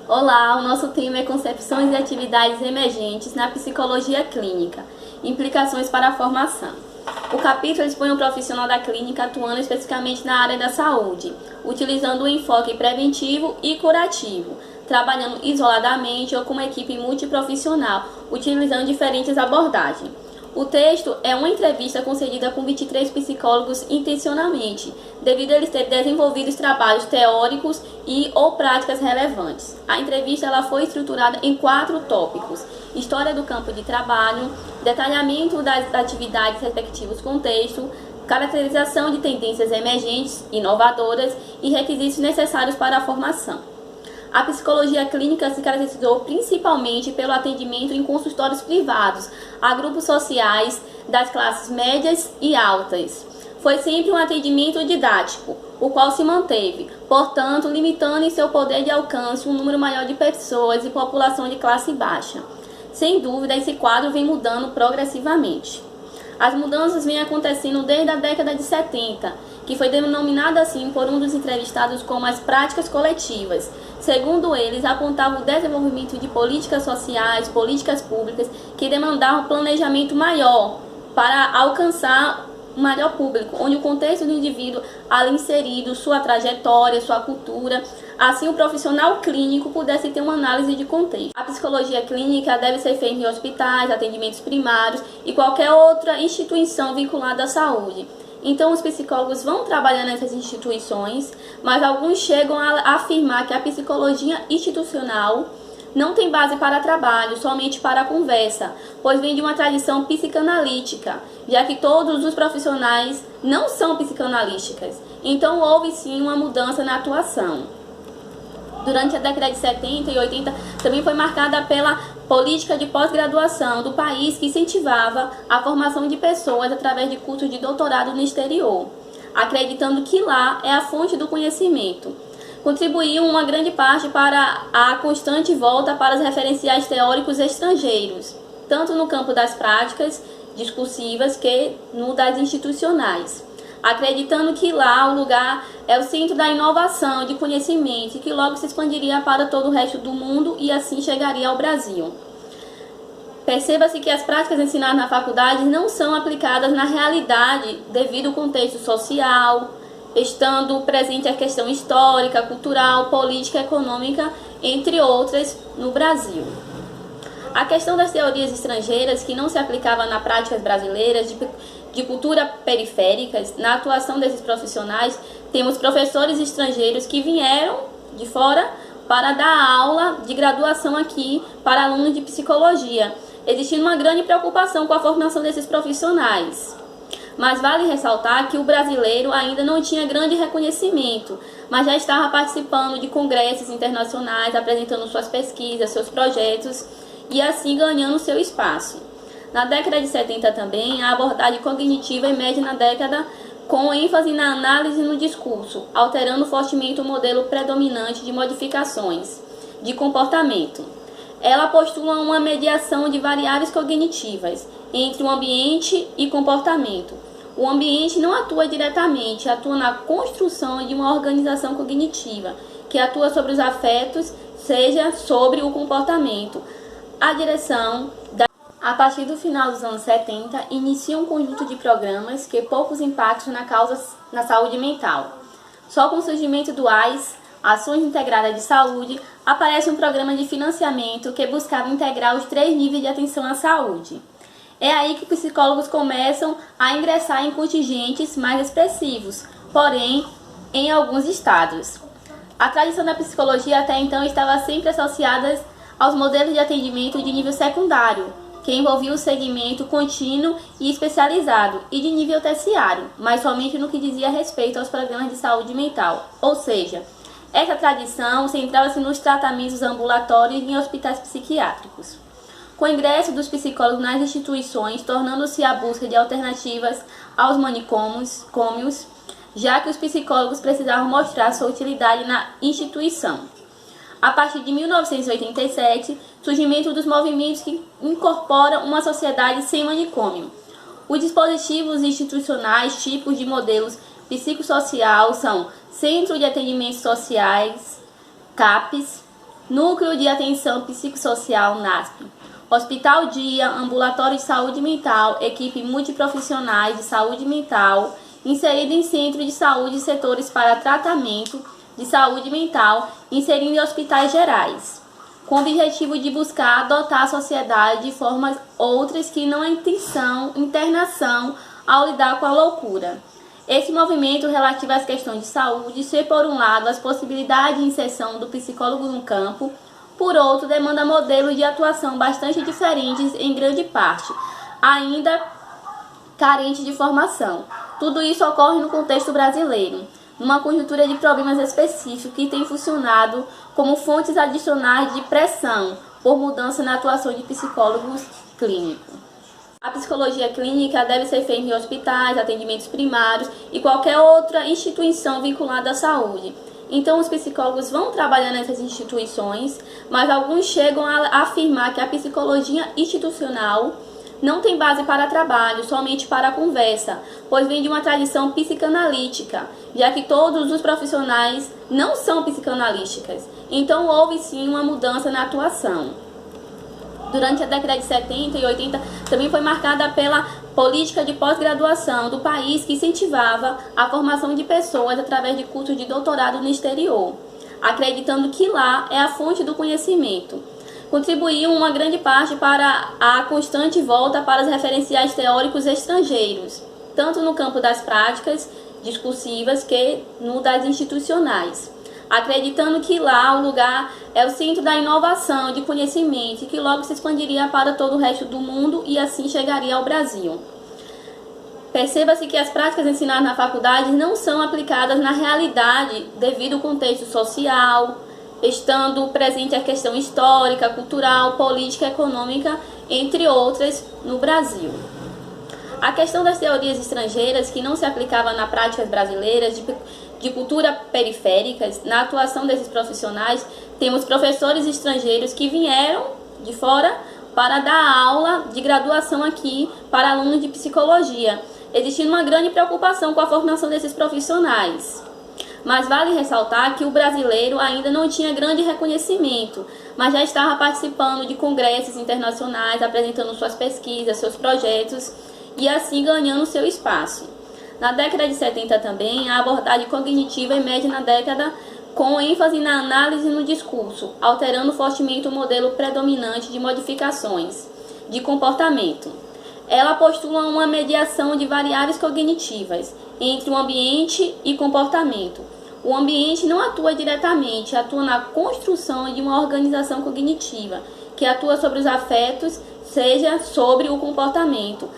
Olá, o nosso tema é Concepções e Atividades Emergentes na Psicologia Clínica, Implicações para a Formação. O capítulo expõe um profissional da clínica atuando especificamente na área da saúde, utilizando o enfoque preventivo e curativo, trabalhando isoladamente ou com uma equipe multiprofissional, utilizando diferentes abordagens. O texto é uma entrevista concedida com 23 psicólogos intencionalmente, devido a eles terem desenvolvido trabalhos teóricos e ou práticas relevantes. A entrevista ela foi estruturada em 4 tópicos: história do campo de trabalho, detalhamento das atividades respectivos contexto, caracterização de tendências emergentes, inovadoras e requisitos necessários para a formação. A psicologia clínica se caracterizou principalmente pelo atendimento em consultórios privados a grupos sociais das classes médias e altas. Foi sempre um atendimento didático, o qual se manteve, portanto, limitando em seu poder de alcance um número maior de pessoas e população de classe baixa. Sem dúvida, esse quadro vem mudando progressivamente. As mudanças vêm acontecendo desde a década de 70, que foi denominada assim por um dos entrevistados como as práticas coletivas. Segundo eles, apontavam o desenvolvimento de políticas sociais, políticas públicas, que demandavam planejamento maior para alcançar um maior público, onde o contexto do indivíduo ali inserido, sua trajetória, sua cultura, assim o profissional clínico pudesse ter uma análise de contexto. A psicologia clínica deve ser feita em hospitais, atendimentos primários e qualquer outra instituição vinculada à saúde. Então, os psicólogos vão trabalhar nessas instituições, mas alguns chegam a afirmar que a psicologia institucional não tem base para trabalho, somente para a conversa, pois vem de uma tradição psicanalítica, já que todos os profissionais não são psicanalísticas. Então, houve sim uma mudança na atuação. Durante a década de 70 e 80, também foi marcada pela política de pós-graduação do país que incentivava a formação de pessoas através de cursos de doutorado no exterior, acreditando que lá é a fonte do conhecimento. Contribuiu uma grande parte para a constante volta para os referenciais teóricos estrangeiros, tanto no campo das práticas discursivas que no das institucionais, acreditando que lá o lugar é o centro da inovação de conhecimento e que logo se expandiria para todo o resto do mundo e assim chegaria ao Brasil. Perceba-se que as práticas ensinadas na faculdade não são aplicadas na realidade devido ao contexto social, estando presente a questão histórica, cultural, política, econômica, entre outras, no Brasil. A questão das teorias estrangeiras, que não se aplicava nas práticas brasileiras de cultura periféricas, na atuação desses profissionais, temos professores estrangeiros que vieram de fora para dar aula de graduação aqui para alunos de psicologia, existindo uma grande preocupação com a formação desses profissionais. Mas vale ressaltar que o brasileiro ainda não tinha grande reconhecimento, mas já estava participando de congressos internacionais, apresentando suas pesquisas, seus projetos e assim ganhando seu espaço. Na década de 70 também, a abordagem cognitiva emerge na década com ênfase na análise no discurso, alterando fortemente o modelo predominante de modificações de comportamento. Ela postula uma mediação de variáveis cognitivas entre o ambiente e comportamento. O ambiente não atua diretamente, atua na construção de uma organização cognitiva, que atua sobre os afetos, seja sobre o comportamento. A partir do final dos anos 70, inicia um conjunto de programas que poucos impactos na saúde mental. Só com o surgimento do AIS, Ações Integradas de Saúde, aparece um programa de financiamento que buscava integrar os 3 níveis de atenção à saúde. É aí que psicólogos começam a ingressar em contingentes mais expressivos, porém, em alguns estados. A tradição da psicologia até então estava sempre associada aos modelos de atendimento de nível secundário, que envolvia o segmento contínuo e especializado, e de nível terciário, mas somente no que dizia respeito aos programas de saúde mental. Ou seja, essa tradição centrava-se nos tratamentos ambulatórios e em hospitais psiquiátricos. Com o ingresso dos psicólogos nas instituições, tornando-se a busca de alternativas aos manicômios, já que os psicólogos precisavam mostrar sua utilidade na instituição. A partir de 1987, surgimento dos movimentos que incorporam uma sociedade sem manicômio. Os dispositivos institucionais típicos de modelos psicossocial são Centro de Atendimentos Sociais, CAPS, Núcleo de Atenção Psicossocial NASP, Hospital Dia, Ambulatório de Saúde Mental, equipe multiprofissionais de saúde mental, inserido em centro de saúde e setores para tratamento de saúde mental, inserindo em hospitais gerais, com o objetivo de buscar adotar a sociedade de formas outras que não a internação ao lidar com a loucura. Esse movimento relativo às questões de saúde se, por um lado, as possibilidades de inserção do psicólogo no campo, por outro, demanda modelos de atuação bastante diferentes em grande parte, ainda carentes de formação. Tudo isso ocorre no contexto brasileiro, numa conjuntura de problemas específicos que tem funcionado como fontes adicionais de pressão por mudança na atuação de psicólogos clínicos. A psicologia clínica deve ser feita em hospitais, atendimentos primários e qualquer outra instituição vinculada à saúde. Então, os psicólogos vão trabalhar nessas instituições, mas alguns chegam a afirmar que a psicologia institucional não tem base para trabalho, somente para a conversa, pois vem de uma tradição psicanalítica, já que todos os profissionais não são psicanalísticas. Então, houve sim uma mudança na atuação. Durante a década de 70 e 80, também foi marcada pela política de pós-graduação do país que incentivava a formação de pessoas através de cursos de doutorado no exterior, acreditando que lá é a fonte do conhecimento. Contribuiu uma grande parte para a constante volta para os referenciais teóricos estrangeiros, tanto no campo das práticas discursivas que no das institucionais, acreditando que lá o lugar é o centro da inovação de conhecimento e que logo se expandiria para todo o resto do mundo e assim chegaria ao Brasil. Perceba-se que as práticas ensinadas na faculdade não são aplicadas na realidade devido ao contexto social, estando presente a questão histórica, cultural, política, econômica, entre outras, no Brasil. A questão das teorias estrangeiras que não se aplicavam nas práticas brasileiras de cultura periféricas, na atuação desses profissionais, temos professores estrangeiros que vieram de fora para dar aula de graduação aqui para alunos de psicologia, existindo uma grande preocupação com a formação desses profissionais. Mas vale ressaltar que o brasileiro ainda não tinha grande reconhecimento, mas já estava participando de congressos internacionais, apresentando suas pesquisas, seus projetos e assim ganhando seu espaço. Na década de 70 também, a abordagem cognitiva emerge na década com ênfase na análise e no discurso, alterando fortemente o modelo predominante de modificações de comportamento. Ela postula uma mediação de variáveis cognitivas entre o ambiente e comportamento. O ambiente não atua diretamente, atua na construção de uma organização cognitiva, que atua sobre os afetos, seja sobre o comportamento.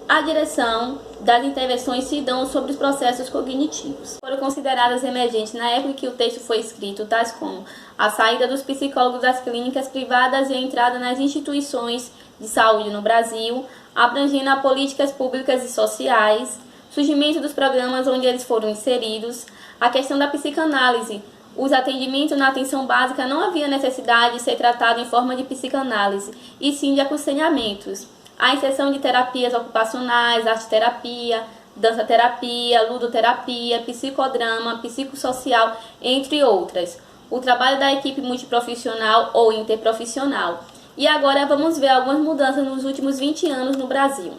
A direção das intervenções se dão sobre os processos cognitivos. Foram consideradas emergentes na época que o texto foi escrito, tais como a saída dos psicólogos das clínicas privadas e a entrada nas instituições de saúde no Brasil, abrangendo a políticas públicas e sociais, surgimento dos programas onde eles foram inseridos, a questão da psicanálise. Os atendimentos na atenção básica não havia necessidade de ser tratado em forma de psicanálise, e sim de aconselhamentos. A inserção de terapias ocupacionais, arte-terapia, dança-terapia, ludoterapia, psicodrama, psicossocial, entre outras. O trabalho da equipe multiprofissional ou interprofissional. E agora vamos ver algumas mudanças nos últimos 20 anos no Brasil.